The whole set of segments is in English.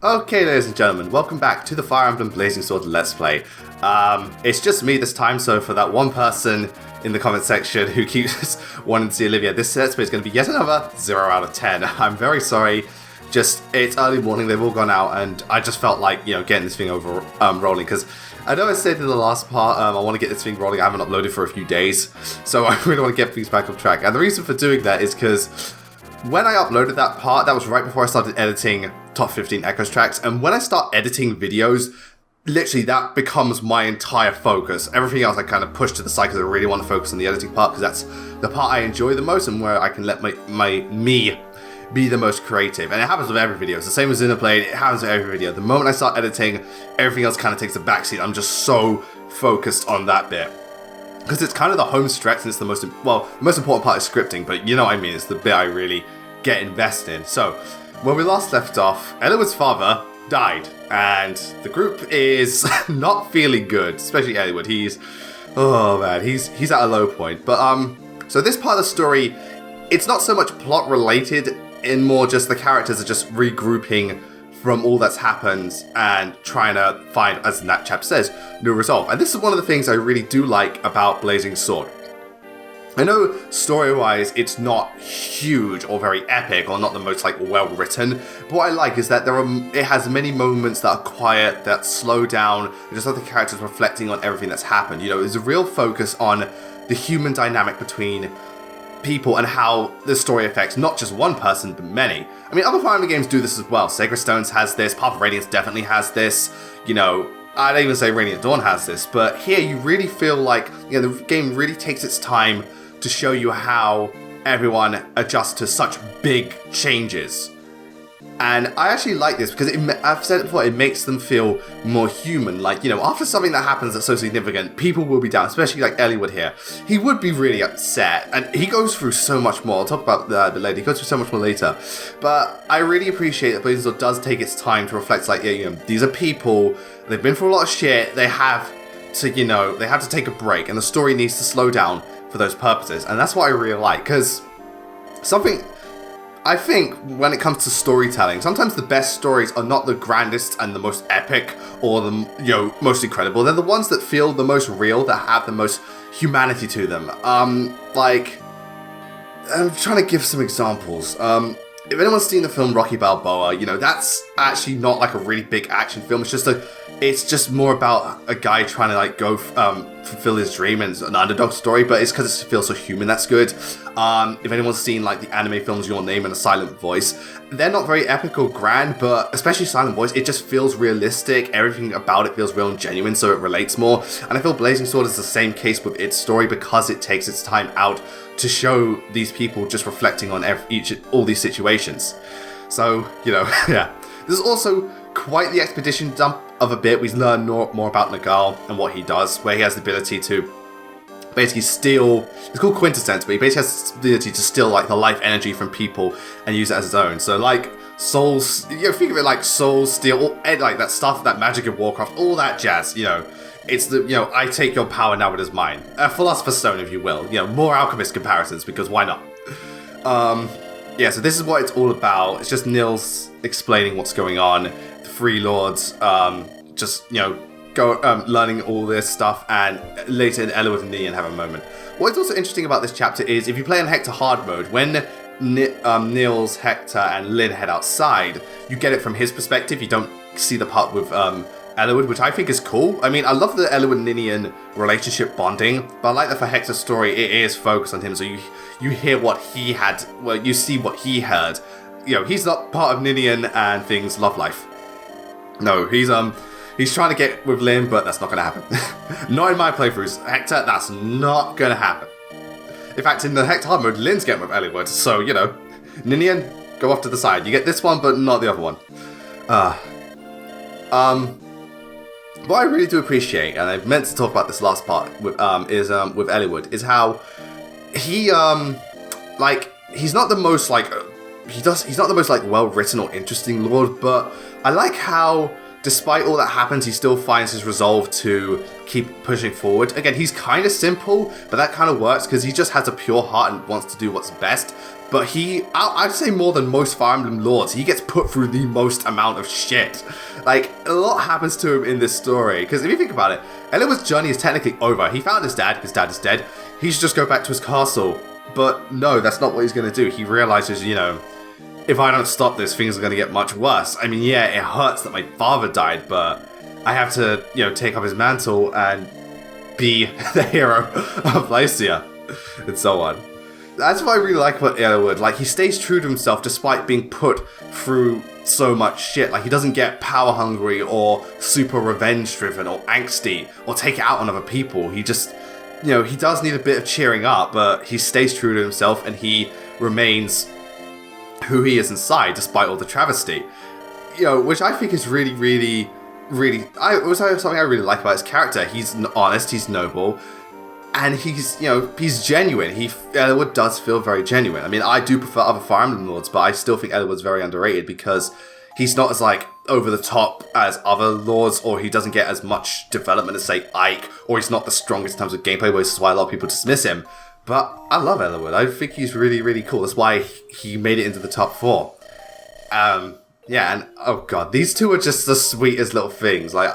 Okay, ladies and gentlemen, welcome back to the Fire Emblem Blazing Sword Let's Play. It's just me this time, so for that one person in the comment section who keeps wanting to see Olivia, this Let's Play is going to be yet another 0 out of 10. I'm very sorry, just, it's early morning, they've all gone out, and I just felt like, getting this thing over rolling, because I know I said in the last part, I want to get this thing rolling. I haven't uploaded for a few days, so I really want to get things back on track, and the reason for doing that is because when I uploaded that part, that was right before I started editing Top 15 Echoes tracks, and when I start editing videos, literally that becomes my entire focus. Everything else I kind of push to the side because I really want to focus on the editing part, because that's the part I enjoy the most and where I can let me be the most creative. And it happens with every video. It's the same as Xenoblade, it happens with every video. The moment I start editing, everything else kind of takes a backseat. I'm just so focused on that bit. Because it's kind of the home stretch, and it's the most important part is scripting, but you know what I mean, it's the bit I really get invested in. So, when we last left off, Eliwood's father died, and the group is not feeling good, especially Eliwood. He's at a low point. But, so this part of the story, it's not so much plot related, in more just the characters are just regrouping from all that's happened and trying to find, as that chapter says, new resolve. And this is one of the things I really do like about Blazing Sword. I know story-wise it's not huge or very epic or not the most well-written, but what I like is that it has many moments that are quiet, that slow down, and just other characters reflecting on everything that's happened. There's a real focus on the human dynamic between people and how the story affects not just one person, but many. I mean, other Fire Emblem games do this as well. Sacred Stones has this, Path of Radiance definitely has this, I'd even say Radiant Dawn has this, but here you really feel like, the game really takes its time to show you how everyone adjusts to such big changes. And I actually like this because I've said it before, it makes them feel more human. After something that happens that's so significant, people will be down, especially like Eliwood here. He would be really upset, and he goes through so much more. I'll talk about that a bit later. He goes through so much more later. But I really appreciate that Blazing Sword does take its time to reflect, these are people, they've been through a lot of shit, they have to take a break, and the story needs to slow down for those purposes. And that's what I really like, because I think when it comes to storytelling, sometimes the best stories are not the grandest and the most epic or the most incredible. They're the ones that feel the most real, that have the most humanity to them. I'm trying to give some examples. If anyone's seen the film Rocky Balboa, that's actually not like a really big action film. It's just more about a guy trying to go fulfill his dream, and it's an underdog story, but it's because it feels so human. That's good. If anyone's seen the anime films Your Name and A Silent Voice, they're not very epic or grand, but especially Silent Voice, it just feels realistic. Everything about it feels real and genuine, so it relates more. And I feel Blazing Sword is the same case with its story, because it takes its time out to show these people just reflecting on all these situations. So, yeah. There's also quite the expedition dump of a bit. We learn more about Nagal and what he does, where he has the ability to basically steal, it's called quintessence, but he basically has the ability to steal the life energy from people and use it as his own. So souls, think of it like souls steal, that stuff, that magic of Warcraft, all that jazz, it's the, I take your power, now it is mine. A Philosopher's Stone, if you will. More alchemist comparisons, because why not? So this is what it's all about. It's just Nils explaining what's going on. The Free Lords, learning all this stuff, and later Eliwood and Nian have a moment. What's also interesting about this chapter is, if you play on Hector hard mode, when Nils, Hector, and Lyn head outside, you get it from his perspective. You don't see the part with Eliwood, which I think is cool. I mean, I love the Eliwood-Ninian relationship bonding, but I like that for Hector's story, it is focused on him, so you hear what he had, you see what he heard. He's not part of Ninian and things love life. No, he's trying to get with Lyn, but that's not going to happen. Not in my playthroughs. Hector, that's not going to happen. In fact, in the Hector hard mode, Lyn's getting with Eliwood, so, Ninian, go off to the side. You get this one, but not the other one. What I really do appreciate, and I meant to talk about this last part with Eliwood, is how he he's not the most he's not the most well written or interesting lord, but I like how despite all that happens, he still finds his resolve to keep pushing forward. Again, he's kind of simple, but that kind of works because he just has a pure heart and wants to do what's best. But I'd say more than most Fire Emblem lords, he gets put through the most amount of shit. Like, a lot happens to him in this story. Because if you think about it, Eliwood's journey is technically over. He found his dad is dead. He should just go back to his castle. But no, that's not what he's going to do. He realizes, you know, if I don't stop this, things are going to get much worse. I mean, yeah, it hurts that my father died, but I have to, you know, take up his mantle and be the hero of Blacia, and so on. That's what I really like about Eliwood. Like, he stays true to himself despite being put through so much shit. Like, he doesn't get power hungry or super revenge driven or angsty or take it out on other people. He just, you know, he does need a bit of cheering up, but he stays true to himself and he remains who he is inside despite all the travesty. You know, which I think is really, really, really, something I really like about his character. He's honest, he's noble, and he's, you know, he's genuine. Eliwood does feel very genuine. I mean, I do prefer other Fire Emblem lords, but I still think Eliwood's very underrated because he's not as, like, over the top as other lords, or he doesn't get as much development as, say, Ike, or he's not the strongest in terms of gameplay, which is why a lot of people dismiss him. But I love Eliwood. I think he's really, really cool. That's why he made it into the top 4. Yeah, and oh god, these two are just the sweetest little things. Like,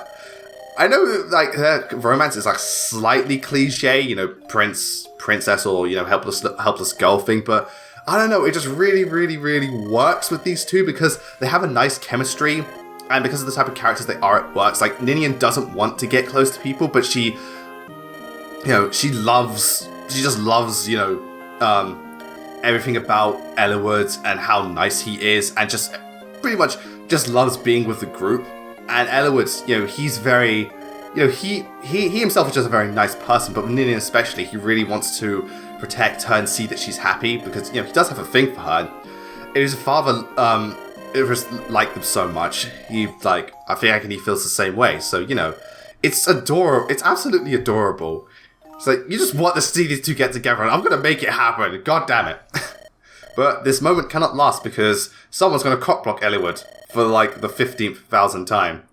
I know, like, their romance is, like, slightly cliche, you know, princess, or, you know, helpless girl thing, but I don't know, it just really, really, really works with these two because they have a nice chemistry, and because of the type of characters they are, it works. Like, Ninian doesn't want to get close to people, but she, you know, she just loves, you know, everything about Eliwood and how nice he is, and just pretty much just loves being with the group. And Eliwood, you know, he's very, you know, he himself is just a very nice person, but with Ninian especially, he really wants to protect her and see that she's happy because, you know, he does have a thing for her. And his father, it just liked them so much. He, like, I think he feels the same way. So, you know, it's adorable. It's absolutely adorable. It's like, you just want to see these two get together, and I'm going to make it happen. God damn it. But this moment cannot last because someone's going to cockblock Eliwood for, like, the 15,000th time.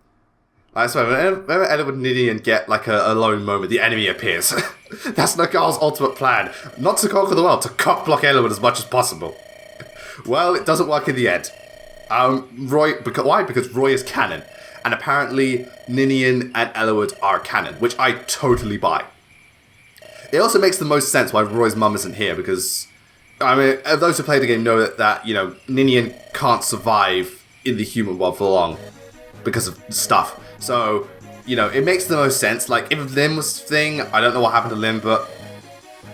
I swear, whenever Eliwood and Ninian get, like, a lone moment, the enemy appears. That's Nagal's ultimate plan. Not to conquer the world, to cockblock Eliwood as much as possible. Well, it doesn't work in the end. Why? Because Roy is canon. And apparently, Ninian and Eliwood are canon, which I totally buy. It also makes the most sense why Roy's mum isn't here, because, I mean, those who play the game know that, you know, Ninian can't survive in the human world for long because of stuff. So, you know, it makes the most sense. Like, if Lim was the thing, I don't know what happened to Lim, but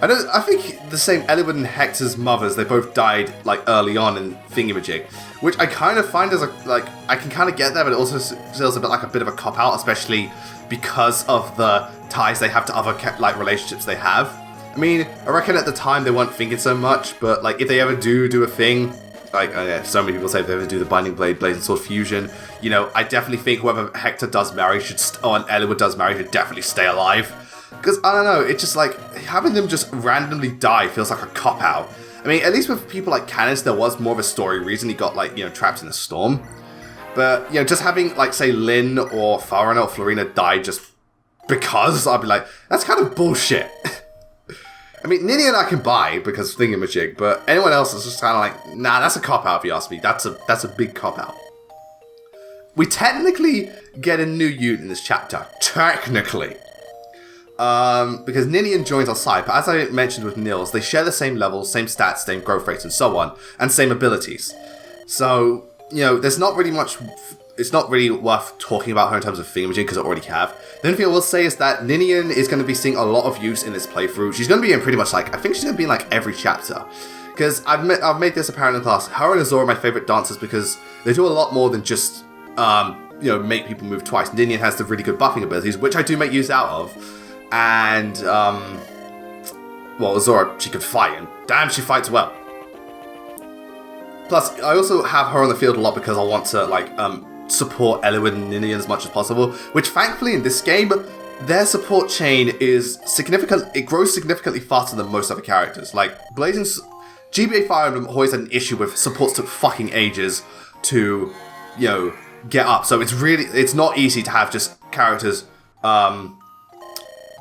I think the same Eliwood and Hector's mothers, they both died, like, early on in Thingamajig, which I kind of find as I can kind of get that, but it also feels a bit like a bit of a cop-out, especially because of the ties they have to other, like, relationships they have. I mean, I reckon at the time they weren't thinking so much, but, like, if they ever do a thing, like, so many people say if they ever do the Binding Blade, Blazing Sword fusion, you know, I definitely think whoever Hector does marry and Eliwood does marry should definitely stay alive. Because, I don't know, it's just like, having them just randomly die feels like a cop-out. I mean, at least with people like Canis, there was more of a story reason he got, like, you know, trapped in a storm. But, you know, just having, like, say, Lynn or Farina or Florina die just because, I'd be like, that's kind of bullshit. I mean, Ninian I can buy because thingamajig, but anyone else is just kind of like, nah, that's a cop-out if you ask me. That's a big cop-out. We technically get a new unit in this chapter. Technically. Because Ninian joins our side, but as I mentioned with Nils, they share the same levels, same stats, same growth rates, and so on, and same abilities. So, you know, there's not really much, it's not really worth talking about her in terms of thingamajig, because I already have. The only thing I will say is that Ninian is going to be seeing a lot of use in this playthrough. She's going to be in pretty much, like, I think she's going to be in, like, every chapter. Because I've made this apparent in class. Her and Azor are my favorite dancers because they do a lot more than just, you know, make people move twice. Ninian has the really good buffing abilities, which I do make use out of. And, well, Azor, she can fight, and damn, she fights well. Plus, I also have her on the field a lot because I want to, like, support Eliwood and Ninian as much as possible, which thankfully in this game, their support chain is significant. It grows significantly faster than most other characters. Like, GBA Fire Emblem always had an issue with supports took fucking ages to, you know, get up. So it's not easy to have just characters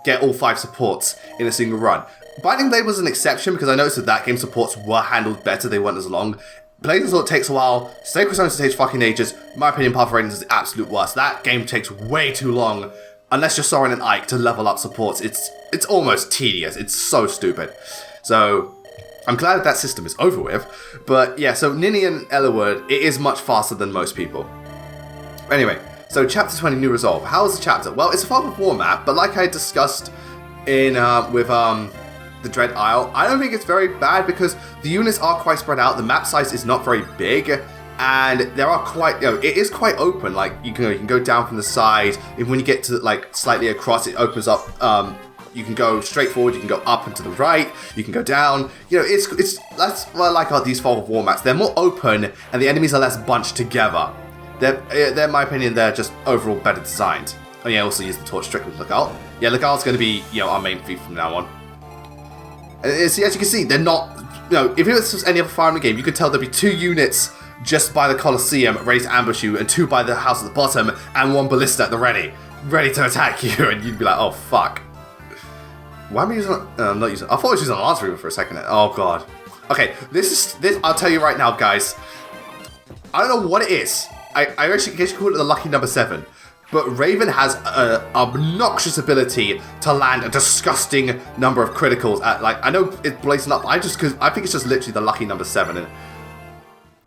get all 5 supports in a single run. Binding Blade was an exception because I noticed that game supports were handled better, they weren't as long. Blazing Sword takes a while, Sacred Stones takes fucking ages. In my opinion, Path of Radiance is the absolute worst. That game takes way too long, unless you're Soren and Ike, to level up supports. It's almost tedious, it's so stupid. So, I'm glad that system is over with. But yeah, so Ninny and Eliwood, it is much faster than most people. Anyway, so Chapter 20, New Resolve. How is the chapter? Well, it's a Fog of War map, but like I discussed in with the Dread Isle, I don't think it's very bad because the units are quite spread out, the map size is not very big, and there are quite, it is quite open. Like, you can go down from the side, and when you get to, like, slightly across, it opens up, you can go straight forward, you can go up and to the right, you can go down, that's what I like about these Fog of War maps. They're more open, and the enemies are less bunched together. They're in my opinion, they're just overall better designed. Oh yeah, also use the torch trick with Lookout. Yeah, Lookout's going to be, our main thief from now on. And see, as you can see, they're not, if it was any other Fire Emblem game, you could tell there'd be 2 units just by the Colosseum ready to ambush you, and 2 by the house at the bottom, and 1 ballista at the ready to attack you, and you'd be like, oh fuck. Why am I using, I'm not using, I thought I was using a Lance Reaver for a second. Oh god. Okay, this, I'll tell you right now, guys. I don't know what it is. I actually guess you call it the lucky number 7. But Raven has an obnoxious ability to land a disgusting number of criticals at, like, I know it's blazing up, I think it's just literally the lucky number 7. And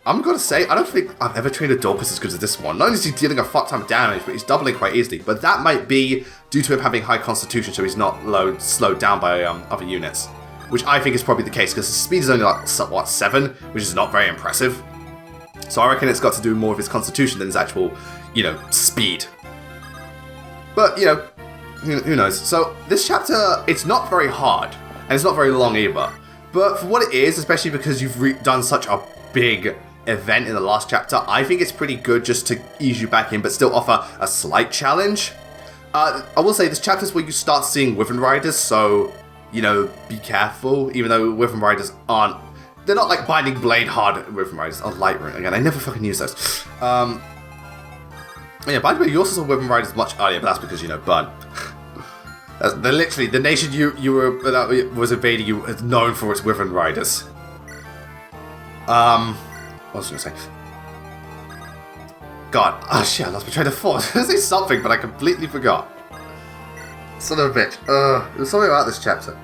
I'm gonna say, I don't think I've ever trained a Dorcas as good as this one. Not only is he dealing a fuck ton of damage, but he's doubling quite easily. But that might be due to him having high constitution, so he's not slowed down by other units. Which I think is probably the case, because his speed is only like, what, 7? Which is not very impressive. So I reckon it's got to do more with his constitution than his actual, speed. But, who knows. So, this chapter, it's not very hard, and it's not very long either. But for what it is, especially because you've done such a big event in the last chapter, I think it's pretty good just to ease you back in, but still offer a slight challenge. I will say, this chapter is where you start seeing Wyvern Riders, so, be careful, even though Wyvern Riders aren't, they're not like Binding Blade hard Wyvern Riders. Oh, Lightroom, again, I never fucking use those. Yeah, by the way, you also saw Wyvern Riders much earlier, but that's because, Burn. They're literally, the nation that was invading you is known for its Wyvern Riders. What was I going to say? God, oh shit, I lost my train of thought. I was going to say something, but I completely forgot. Son of a bitch. There's something about this chapter.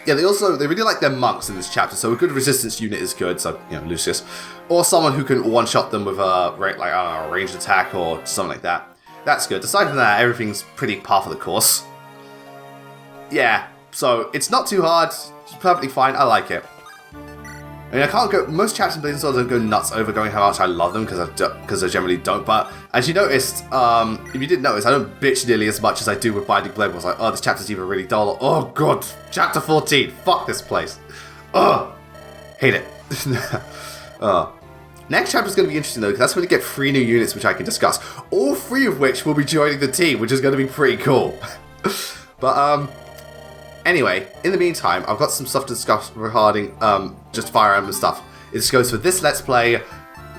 Yeah, they really like their monks in this chapter, so a good resistance unit is good, so, Lucius. Or someone who can one-shot them with a, a ranged attack or something like that. That's good. Aside from that, everything's pretty par for the course. Yeah, so it's not too hard, it's perfectly fine, I like it. I mean, I can't go, most chapters in Blazing Sword don't go nuts over going how much I love them, because I generally don't, but as you noticed, if you didn't notice, I don't bitch nearly as much as I do with Binding Blade. I was like, oh, this chapter's either really dull, or, oh god, chapter 14, fuck this place. Ugh, hate it. Next chapter's going to be interesting though, because that's when you get 3 new units which I can discuss, all 3 of which will be joining the team, which is going to be pretty cool. But, anyway, in the meantime, I've got some stuff to discuss regarding just Fire Emblem stuff. It goes for this Let's Play,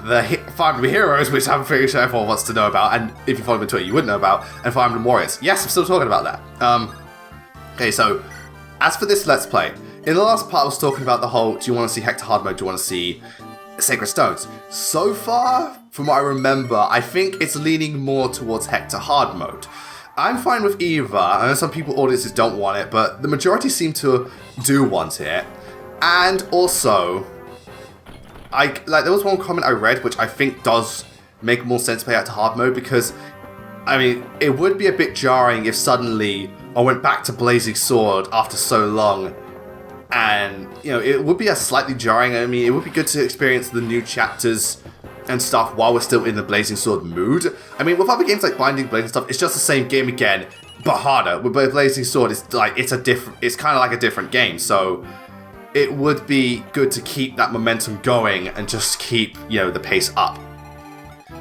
the Fire Emblem Heroes, which I'm pretty sure everyone wants to know about, and if you follow me on Twitter, you would know about, and Fire Emblem Warriors. Yes, I'm still talking about that. Okay, so, as for this Let's Play, in the last part I was talking about the whole, do you want to see Hector Hard Mode, do you want to see Sacred Stones? So far, from what I remember, I think it's leaning more towards Hector Hard Mode. I'm fine with either. I know some audiences don't want it, but the majority seem to do want it. And also, there was one comment I read which I think does make more sense to play out to hard mode, because, I mean, it would be a bit jarring if suddenly I went back to Blazing Sword after so long, and, it would be a slightly jarring. I mean, it would be good to experience the new chapters and stuff while we're still in the Blazing Sword mood. I mean, with other games like Binding Blade and stuff, it's just the same game again, but harder. With Blazing Sword, it's kind of like a different game, so it would be good to keep that momentum going and just keep, the pace up.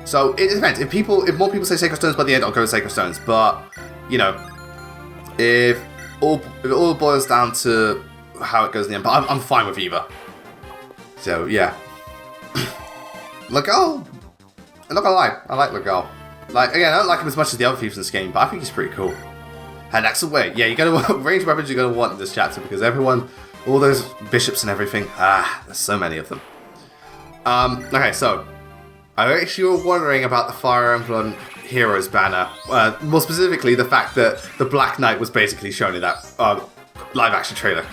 So it depends. If more people say Sacred Stones by the end, I'll go with Sacred Stones. But, if it all boils down to how it goes in the end, but I'm fine with either. So yeah. Like, I'm not gonna lie, I like the girl. Like, again, I don't like him as much as the other thieves in this game, but I think he's pretty cool. And excellent way. Yeah, you're gonna ranged weapons you're gonna want in this chapter because everyone, all those bishops and everything, there's so many of them. Okay, so I actually were wondering about the Fire Emblem Heroes banner. More specifically, the fact that the Black Knight was basically shown in that live action trailer.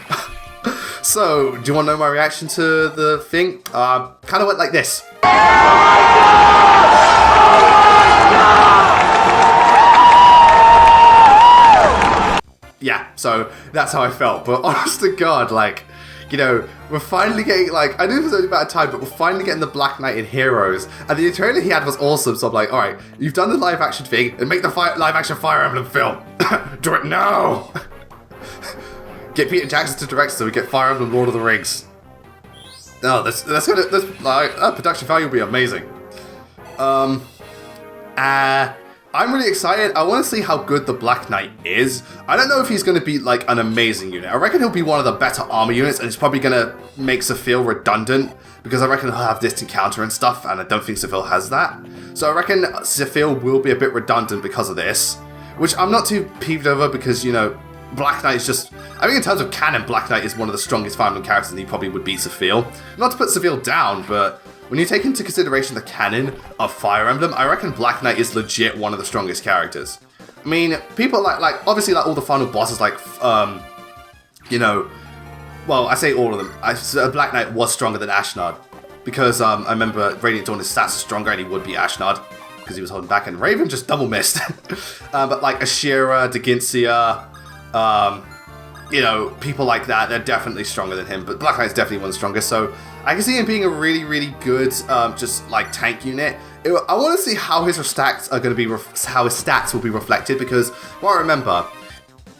So, do you want to know my reaction to the thing? Kind of went like this. Yeah, so that's how I felt. But honest to God, like, you know, we're finally getting, like, I knew it was only about time, but we're finally getting the Black Knight in Heroes. And the trailer he had was awesome, so I'm like, alright, you've done the live action thing, and make the live action Fire Emblem film. Do it now! Get Peter Jackson to direct so we get Fire Emblem Lord of the Rings. No, that's production value will be amazing. I'm really excited. I want to see how good the Black Knight is. I don't know if he's going to be like an amazing unit. I reckon he'll be one of the better armor units, and it's probably going to make Sophia redundant because I reckon he'll have distant counter and stuff, and I don't think Sophia has that. So I reckon Sophia will be a bit redundant because of this, which I'm not too peeved over because, you know, Black Knight is just... I think in terms of canon, Black Knight is one of the strongest Fire Emblem characters, and he probably would beat Sophia. Not to put Sophia down, but... when you take into consideration the canon of Fire Emblem, I reckon Black Knight is legit one of the strongest characters. I mean, people like obviously like all the final bosses, like, you know, well, I say all of them. Black Knight was stronger than Ashnard because I remember Radiant Dawn, his stats are stronger and he would beat Ashnard because he was holding back, and Raven just double missed. But like Ashira, Deginsia, you know, people like that, they're definitely stronger than him, but Black Knight's definitely one of the strongest, so I can see him being a really, really good, just like tank unit. I want to see how his stats are going to be, how his stats will be reflected, because what I remember,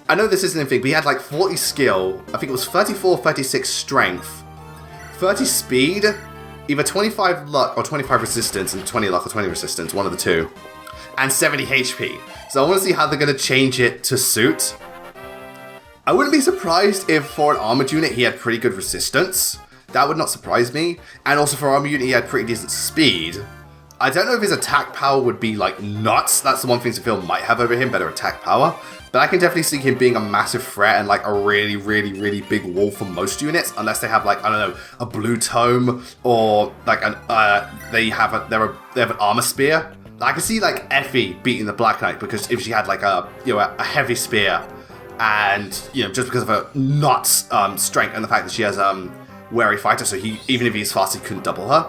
I know this isn't anything, but he had like 40 skill, I think it was 34, 36 strength, 30 speed, either 25 luck or 25 resistance, and 20 luck or 20 resistance, one of the two, and 70 HP. So I want to see how they're going to change it to suit. I wouldn't be surprised if for an armored unit he had pretty good resistance. That would not surprise me. And also for armor unit he had pretty decent speed. I don't know if his attack power would be like nuts. That's the one thing Sophia might have over him, better attack power. But I can definitely see him being a massive threat and like a really, really, really big wall for most units. Unless they have like, I don't know, a blue tome or like an, they have an armor spear. I can see like Effie beating the Black Knight because if she had like a, you know, a heavy spear, and you know, just because of her nuts strength and the fact that she has wary fighter, so he, even if he's fast, he couldn't double her.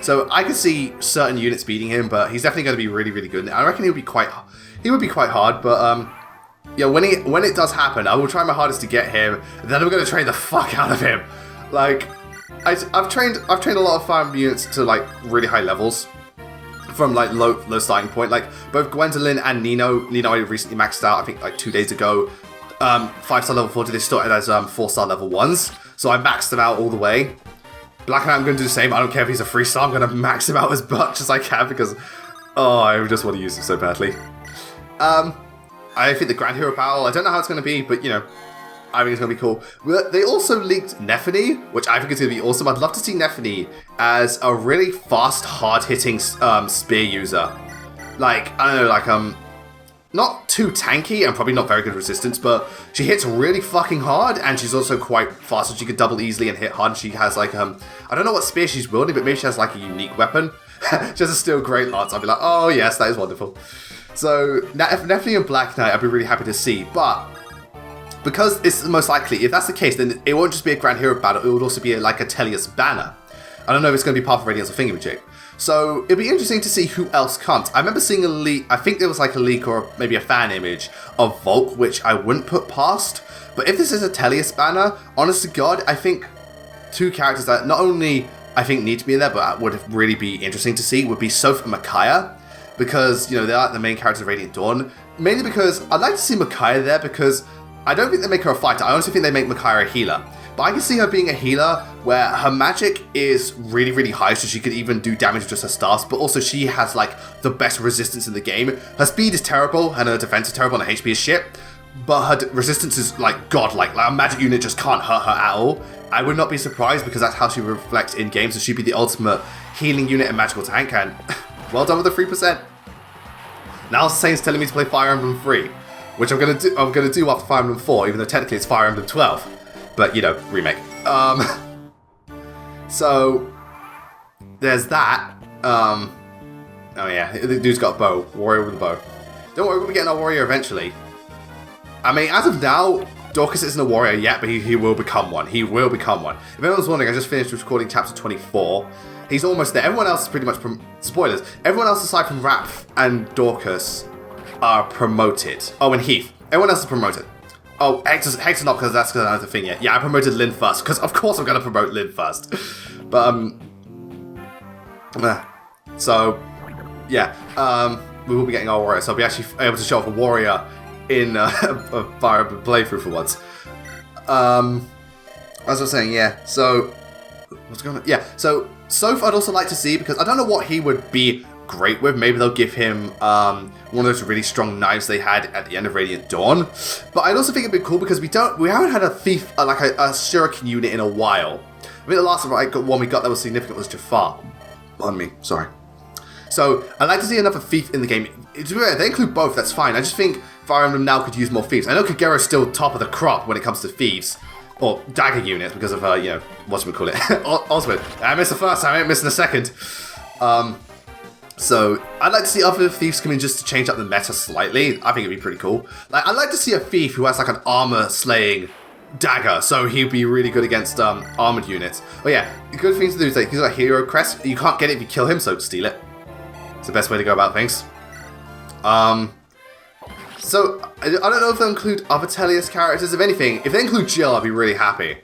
So I could see certain units beating him, but he's definitely going to be really, really good. I reckon he would be quite hard. But yeah, when it does happen, I will try my hardest to get him. And then I'm going to train the fuck out of him. Like I've trained a lot of Fire Emblem units to like really high levels. From like low starting point, like both Gwendolyn and Nino. Nino I recently maxed out, I think like 2 days ago. 5-star level 40, they started as 4-star level 1s, so I maxed them out all the way. Black Knight, I'm going to do the same. I don't care if he's a 3-star, I'm going to max him out as much as I can because, oh, I just want to use him so badly. I think the Grand Hero Battle, I don't know how it's going to be, but you know, I think it's going to be cool. But they also leaked Nephany, which I think is going to be awesome. I'd love to see Nephany as a really fast, hard-hitting spear user. Like, I don't know, like, not too tanky and probably not very good resistance, but she hits really fucking hard and she's also quite fast, so she could double easily and hit hard. And she has like, I don't know what spear she's wielding, but maybe she has like a unique weapon. She has a steel great lance. I'll be like, oh yes, that is wonderful. So Nephany and Black Knight, I'd be really happy to see, but because it's most likely, if that's the case, then it won't just be a Grand Hero battle, it would also be like a Tellius banner. I don't know if it's going to be Path of Radiance or Thingamajig. So it'll be interesting to see who else comes. I remember seeing a leak, I think there was like a leak or maybe a fan image of Volk, which I wouldn't put past. But if this is a Tellius banner, honest to God, I think two characters that not only I think need to be in there, but would really be interesting to see would be Soph and Micaiah. Because, you know, they're like the main characters of Radiant Dawn. Mainly because I'd like to see Micaiah there because I don't think they make her a fighter. I honestly think they make Micaiah a healer. But I can see her being a healer where her magic is really, really high, so she could even do damage with just her staffs, but also she has like the best resistance in the game. Her speed is terrible, and her defense is terrible, and her HP is shit, but her resistance is like godlike. Like a magic unit just can't hurt her at all. I would not be surprised because that's how she reflects in game, so she'd be the ultimate healing unit and magical tank, and Well done with the 3%. Now Saint's telling me to play Fire Emblem 3, which I'm gonna do after Fire Emblem 4, even though technically it's Fire Emblem 12. But, you know, remake. So, there's that. Oh yeah, the dude's got a bow. Warrior with a bow. Don't worry, we'll be getting our warrior eventually. I mean, as of now, Dorcas isn't a warrior yet, but he will become one. He will become one. If anyone's wondering, I just finished recording chapter 24. He's almost there. Everyone else is pretty much... Spoilers. Everyone else aside from Raph and Dorcas are promoted. Oh, and Heath. Everyone else is promoted. Oh, Hector's not, because that's another thing yet. Yeah, I promoted Lynn first, because of course I'm going to promote Lynn first. But, so, yeah. We will be getting our warrior, so I'll be actually able to show off a warrior in a Fire Emblem playthrough for once. As I was saying, yeah, so... What's going on? Yeah, so Soph I'd also like to see, because I don't know what he would be great with. Maybe they'll give him one of those really strong knives they had at the end of Radiant Dawn. But I'd also think it'd be cool because we haven't had a thief, like a shuriken unit in a while. I mean, the last one we got that was significant was Jafar. Pardon me, sorry. So, I'd like to see another thief in the game. To be fair, they include both, that's fine. I just think Fire Emblem now could use more thieves. I know Kagero's still top of the crop when it comes to thieves. Or dagger units, because of, you know, whatchamacallit. Osmond. I missed the first time, I ain't missing the second. So, I'd like to see other thieves come in just to change up the meta slightly. I think it'd be pretty cool. Like, I'd like to see a thief who has, like, an armor-slaying dagger, so he'd be really good against armored units. Oh yeah, the good thing to do is that he's got a hero crest. You can't get it if you kill him, so steal it. It's the best way to go about things. So, I don't know if they'll include other Tellius characters. If anything, if they include Jill, I'd be really happy.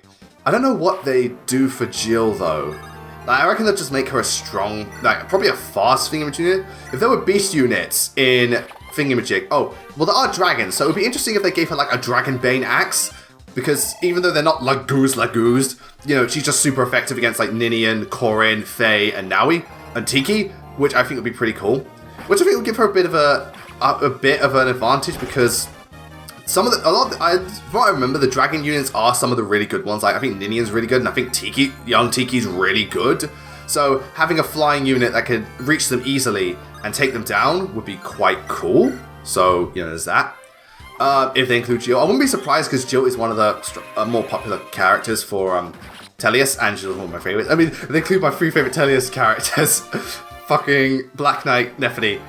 I don't know what they do for Jill, though. Like, I reckon they'll just make her a strong, like, probably a fast thingamajig unit. If there were beast units in thingamajig... Oh, well, there are dragons, so it would be interesting if they gave her, like, a Dragonbane axe. Because even though they're not Laguzed, you know, she's just super effective against, like, Ninian, Corrin, Faye, and Naui, and Tiki, which I think would be pretty cool. Which I think would give her a bit of an advantage, because from what I remember, the dragon units are some of the really good ones. Like, I think Ninian's really good, and I think young Tiki's really good. So having a flying unit that could reach them easily and take them down would be quite cool. So, you know, there's that. If they include Jill, I wouldn't be surprised, because Jill is one of the more popular characters for Tellius, and Jill's one of my favorites. I mean, if they include my 3 favorite Tellius characters, fucking Black Knight, Nephany,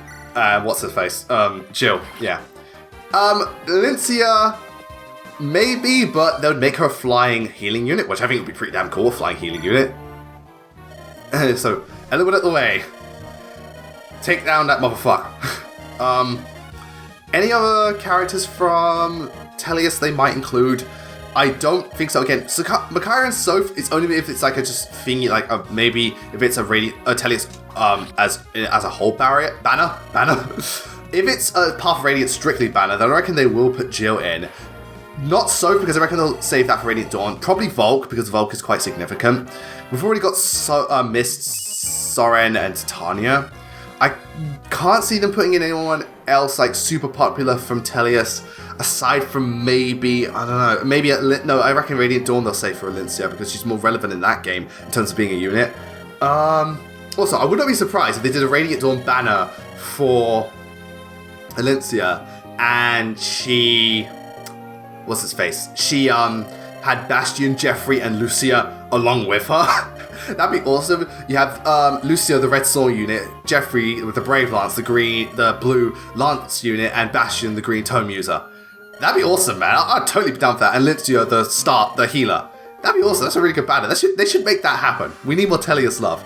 what's her face? Jill, yeah. Lincia, maybe, but they would make her a flying healing unit, which I think would be pretty damn cool, a flying healing unit. So, Eliwood out the way. Take down that motherfucker. Any other characters from Tellius they might include? I don't think so. Again, Micaiah and Soph, it's only if it's like a just thingy, like maybe if it's a Tellius as a whole banner. If it's a Path of Radiance strictly banner, then I reckon they will put Jill in. Not Soph, because I reckon they'll save that for Radiant Dawn. Probably Volk, because Volk is quite significant. We've already got Mist, Soren, and Titania. I can't see them putting in anyone else like super popular from Tellius, aside from maybe, I don't know, maybe no, I reckon Radiant Dawn they'll save for Alincia, because she's more relevant in that game in terms of being a unit. Also, I would not be surprised if they did a Radiant Dawn banner for Alincia, and she, what's his face? She had Bastion, Jeffrey, and Lucia along with her. That'd be awesome. You have Lucia, the Red Soul unit, Jeffrey with the Brave Lance, the blue Lance unit, and Bastion, the green Tome user. That'd be awesome, man. I'd totally be down for that. And Lincia, the healer. That'd be awesome. That's a really good banner. They should make that happen. We need more Tellius love.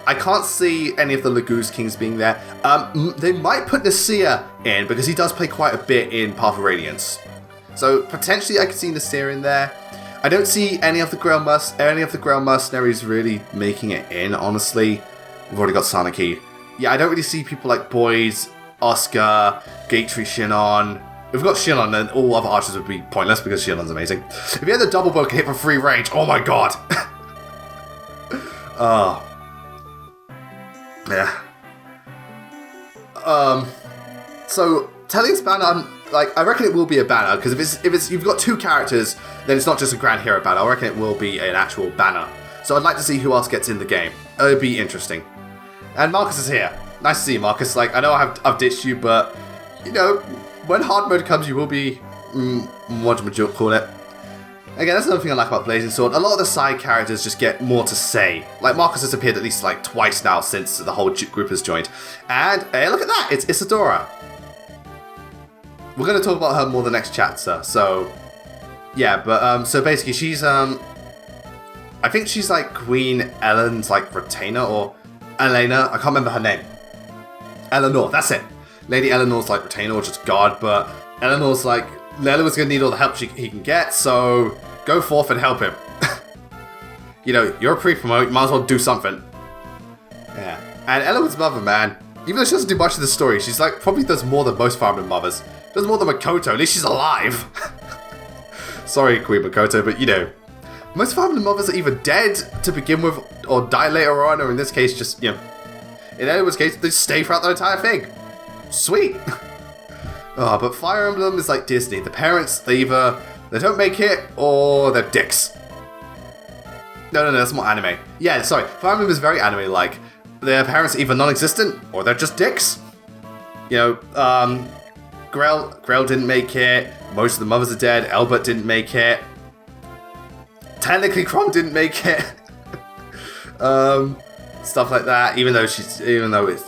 I can't see any of the Laguz Kings being there. They might put Nasir in, because he does play quite a bit in Path of Radiance. So potentially I could see Nasir in there. I don't see any of the Grail mercenaries really making it in, honestly. We've already got Sanaki. Yeah, I don't really see people like Boys, Oscar, Gatry, Shinon. If we've got Shinon, then all other archers would be pointless, because Shinon's amazing. If you had the double bow can hit for free range, oh my god! Yeah. So Tellius banner, I reckon it will be a banner, because if it's you've got 2 characters, then it's not just a Grand Hero banner. I reckon it will be an actual banner. So I'd like to see who else gets in the game. It'd be interesting. And Marcus is here. Nice to see you, Marcus. Like, I know I've ditched you, but, you know, when hard mode comes, you will be, what would you call it? Again, that's another thing I like about Blazing Sword. A lot of the side characters just get more to say. Like, Marcus has appeared at least, like, twice now since the whole group has joined. And, hey, look at that! It's Isadora. We're going to talk about her more the next chapter, so... Yeah, but, so basically, she's, I think she's, like, Queen Ellen's, like, retainer, or Elena. I can't remember her name. Eleanor, that's it. Lady Eleanor's, like, retainer, or just guard, but Eleanor's, like... Eliwood's gonna need all the help he can get, so go forth and help him. You know, you're a pre-promote, you might as well do something. Yeah. And Eliwood's mother, man, even though she doesn't do much of the story, she's like, probably does more than most Fire Emblem mothers. Does more than Makoto, at least she's alive. Sorry, Queen Makoto, but you know, most Fire Emblem mothers are either dead to begin with, or die later on, or in this case, just, you know, in Eliwood's case, they stay throughout the entire thing. Sweet. Oh, but Fire Emblem is like Disney. The parents, they don't make it, or they're dicks. No, that's more anime. Yeah, sorry. Fire Emblem is very anime-like. Their parents are either non-existent, or they're just dicks. You know, Grell didn't make it. Most of the mothers are dead. Elbert didn't make it. Technically, Chrom didn't make it. Stuff like that. Even though it's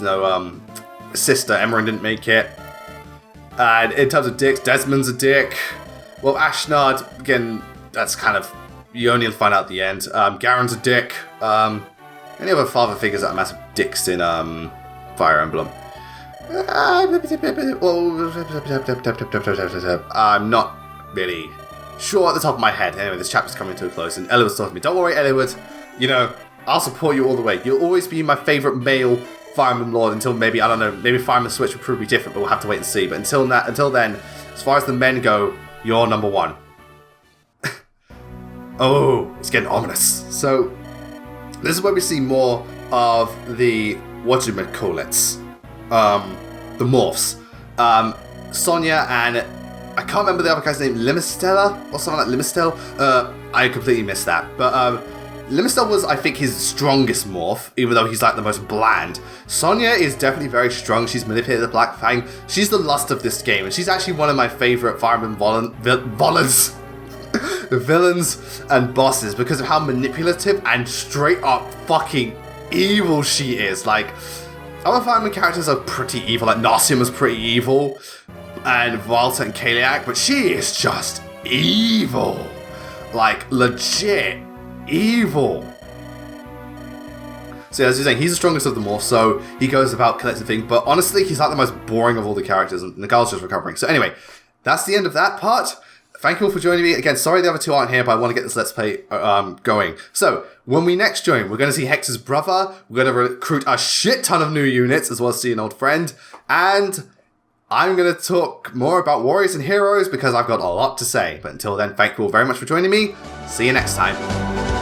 no sister, Emerin didn't make it. And in terms of dicks, Desmond's a dick. Well, Ashnard, again, that's kind of, you only find out at the end. Garen's a dick. Any other father figures that are massive dicks in Fire Emblem? I'm not really sure at the top of my head. Anyway, this chapter's coming to a close, and Eliwood's talking to me. Don't worry, Eliwood. You know, I'll support you all the way. You'll always be my favourite male Fire Emblem Lord until maybe, I don't know, maybe Fire Emblem Switch will prove to be different, but we'll have to wait and see. But until then, as far as the men go, you're number one. Oh, it's getting ominous. So, this is where we see more of the, what you might call it, the morphs. Sonia and, I can't remember the other guy's name, Limistella? Or something like Limistel? I completely missed that. But, Limistel was, I think, his strongest morph, even though he's like the most bland. Sonia is definitely very strong. She's manipulated the Black Fang. She's the lust of this game, and she's actually one of my favorite Fire Emblem villains and bosses because of how manipulative and straight up fucking evil she is. Like, other Fire Emblem characters are pretty evil, like Narsium was pretty evil, and Valta and Kaliak, but she is just evil. Like, legit evil. So as you're saying, he's the strongest of them all, so he goes about collecting things, but honestly, he's like the most boring of all the characters, and Nagal's just recovering. So anyway, that's the end of that part. Thank you all for joining me. Again, sorry the other two aren't here, but I want to get this Let's Play going. So, when we next join, we're going to see Hector's brother, we're going to recruit a shit ton of new units, as well as see an old friend, and I'm going to talk more about Warriors and Heroes, because I've got a lot to say. But until then, thank you all very much for joining me. See you next time.